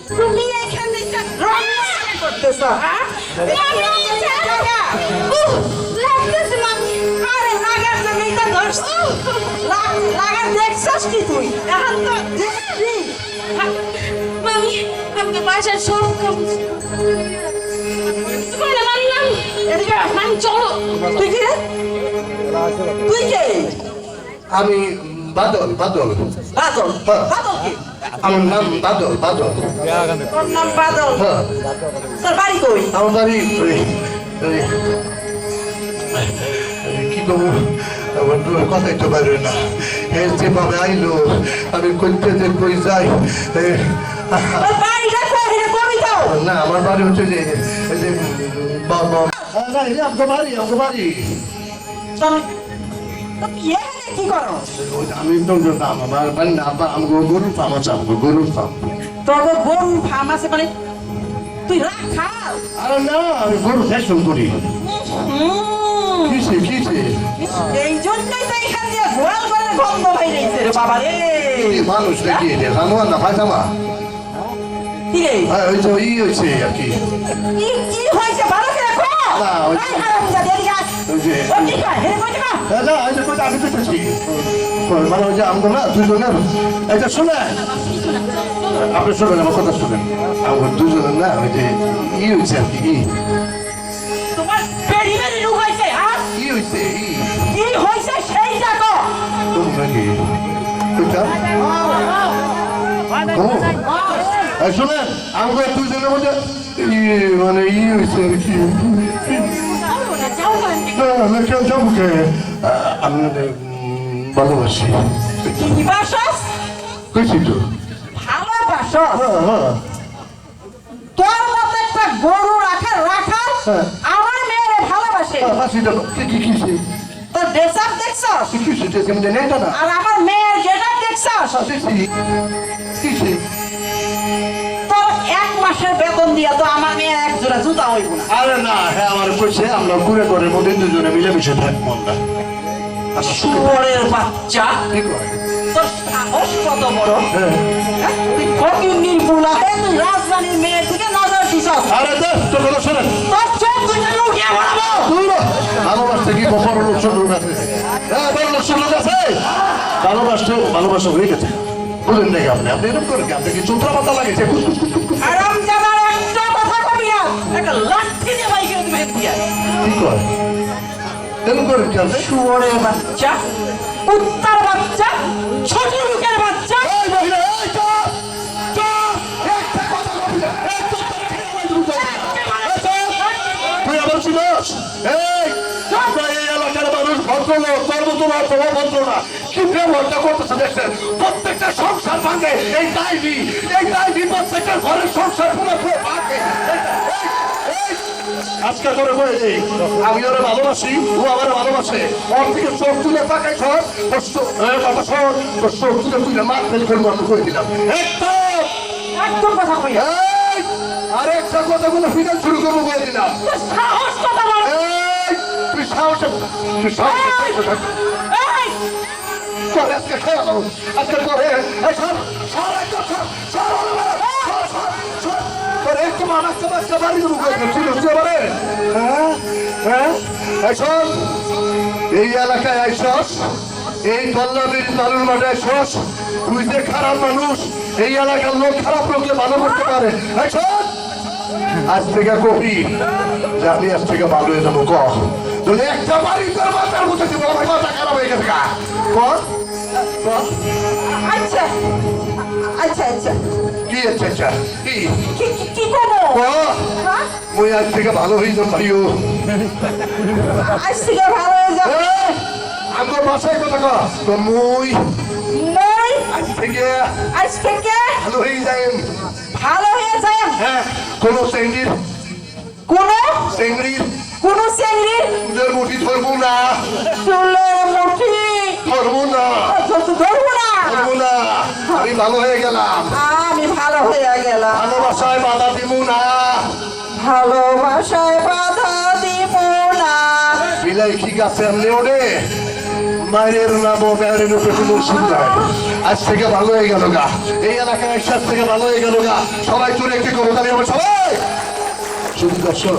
তুমি এখানে রং করতেছো হ্যাঁ লাগতেছে মামি আরে লাগার জন্যই তো ধরছি লাগার দেখছস কি তুই এখন তো দেখবি মামি আমাকে বাসার সব কাম করে মানলাম এদিকে মামি চলো তুই কি রে তুই কে আমি বাদল বাদল বাদল বাদল কি আমার নাম বাদল বাদল তোর নাম বাদল হ্যাঁ তোর বাড়ি কই আমার বাড়ি কি করবো আমার কথাই তো পারবে না এর যেভাবে আইলো আমি করতে যে কই যাই তোর বাড়িটা কই রে কবি দাও না আমার বাড়ি হচ্ছে যে এই যে বাবা না এই আমাকে বাড়ি তুমি তো কি করো আমি তো নাম আমার বাড়ি না আমি গরুর ফার্ম আছে আমাকে গরুর ফার্ম তোর গরু ফার্ম আছে মানে তুই রাখাল আরে না আমি গরু ফ্যাশন করি কিসে এই জন্যই তো এখান দিয়ে গোয়াল করে গন্ধ বাইরেছে রে বাবা রে মানুষ নাকি এটা জানোয়ার না পায়জামা কি রে ওই যে ই হয়েছে আর কি কি হয়েছে ভালো করে কো না, ওই- এই হারামজাদা এদিকে আয়। ওই যে ও কি কয় হে কই যা দাদা এই যে কোথা আমি তো চাচ্ছি মানে ওই যে আমগো না দুজনের এটা শুনে আপনি শুনেন আমার কথা শুনেন আমার দুজনের না ওই যে ই হয়েছে আর কি তোমার পেড়ি মেরি লু হয়েছে হ্যাঁ ই হয়েছে কি হয়েছে সেই দেখো তোর নাকি কোথা শুনেন আমগো দুজনের মধ্যে মানে ই হয়েছে আর কি যাও না কেউ যাবো কে আমি ভালোবাসি কি বাসস কইছি তো ভালোবাসস হ্যাঁ তোর মতো একটা গরু রাখার হ্যাঁ। আমার মেয়েরে ভালোবাসে বাসিটা কিসে তোর ড্রেস আপ দেখছস কিসে কেমন নেটা না আর আমার মেয়ের যেটা দেখছস কিসে তোর এক মাসের বেতন দিয়া তো আমার মেয়ের এক জোড়া জুতা হইব না আরে না হ্যাঁ আমার কইছে আমরা ঘুরে ঘরের মধ্যে দুজনে মিলেমিশে থাকবো আমরা আচ্ছা শুয়োরের বাচ্চা ঠিক আছে তোর সাহস কত বড় হ্যাঁ হ্যাঁ? তুই ফকিন্নির বুলা হয়ে তুই রাজধানীর মেয়ের দিকে নজর দিছস আরে দেখ তোর কথা শোনেন তোর চোখ দুটো লুকিয়ে বলাবো ভালোবাসতে কি বড় লোক ছোট লোক আছে হ্যাঁ বড় লোক ছোট লোক আছে ভালোবাসা হয়ে গেছে বুঝলেন নাকি আপনি এরকম করেন কি আপনি কি চুতরা পাতা লাগেছে আরাম জানার একটা কথা কবি না একটা লাঠি দিয়ে বাইকে দিবে দিয়া কি করে এরকম করেন কি আপনি শুয়োরের বাচ্চা কুত্তার বাচ্চা ছোট লোকের বাচ্চা এই মহিলা এই চুপ চুপ একটা কথা বলবি না এই চুপ তুই আবার শুনস এই আমরা এই এলাকার মানুষ ভদ্রলোক কর্মতোলার প্রভাব ভদ্র না কি ব্যবহারটা করতেছে দেখছেন প্রত্যেকটা সংসার ভাঙে এই দায়নি প্রত্যেকটা ঘরের সংসার পুরো ভাঙে আজকে করে বলে দিই আমি ওরা ভালোবাসি ও আমার ভালোবাসে ওর থেকে চোখ তুলে তাকাই সর কথা সর তোর চোখ তুলে তুলে মাঠ ফেলে ফেলবো আমি করে দিলাম একদম কথা কই না। এই আর একটা কথা বলে ফিনাল শুরু করবো করে দিলাম তোর সাহস কত বড় এই তুই সাহসে এই চল আজকে খেয়াল আজকে করে এই সর সর একদম সর সর তোর একটু মানাচ্ছে বাচ্চা বাড়ি দেবো ছিল এবারে হ্যাঁ এই শোন এই এলাকায় আইসস এই পল্লবীর তালুর মাঠে আইসস তুই যে খারাপ মানুষ এই এলাকার লোক খারাপ লোককে ভালো করতে পারে এই শোন আজ থেকে কবি যে আমি আজ থেকে ভালো হয়ে যাবো ক যদি একটা বাড়ি তোর মাথার মধ্যে দিব আমার মাথা খারাপ হয়ে গেছে কর আচ্ছা আচ্ছা আচ্ছা কি আচ্ছা কি কি করবো হ্যাঁ? মুই আজ থেকে ভালো হয়ে যাবো ভাইও আজ থেকে ভালো হয়ে যাবে আমার বাসায় কথা কর তো মুই মই আজ থেকে আজ থেকে ভালো হয়ে যাই ভালো হয়ে যায় হ্যাঁ কোনো চেঙ্গির কোন চেংড়ির তোদের মুঠি ধরবো না চুলের মুঠি ধরবো না ধরবো না ধরবো না আমি ভালো হয়ে গেলাম আমি ভালো হয়ে গেলাম ভালোবাসায় বাধা দিব না ভালোবাসায় বাধা দিব না বিলাই ঠিক আছে এমনি ওরে মায়ের নাম ও মেয়ের রূপে কোনো সুন্দর আজ থেকে ভালো হয়ে গেল গা, এই এলাকায় আজ থেকে ভালো হয়ে গেল গা। সবাই চলে একটি করো, তাহলে আমরা সবাই শুধু দর্শক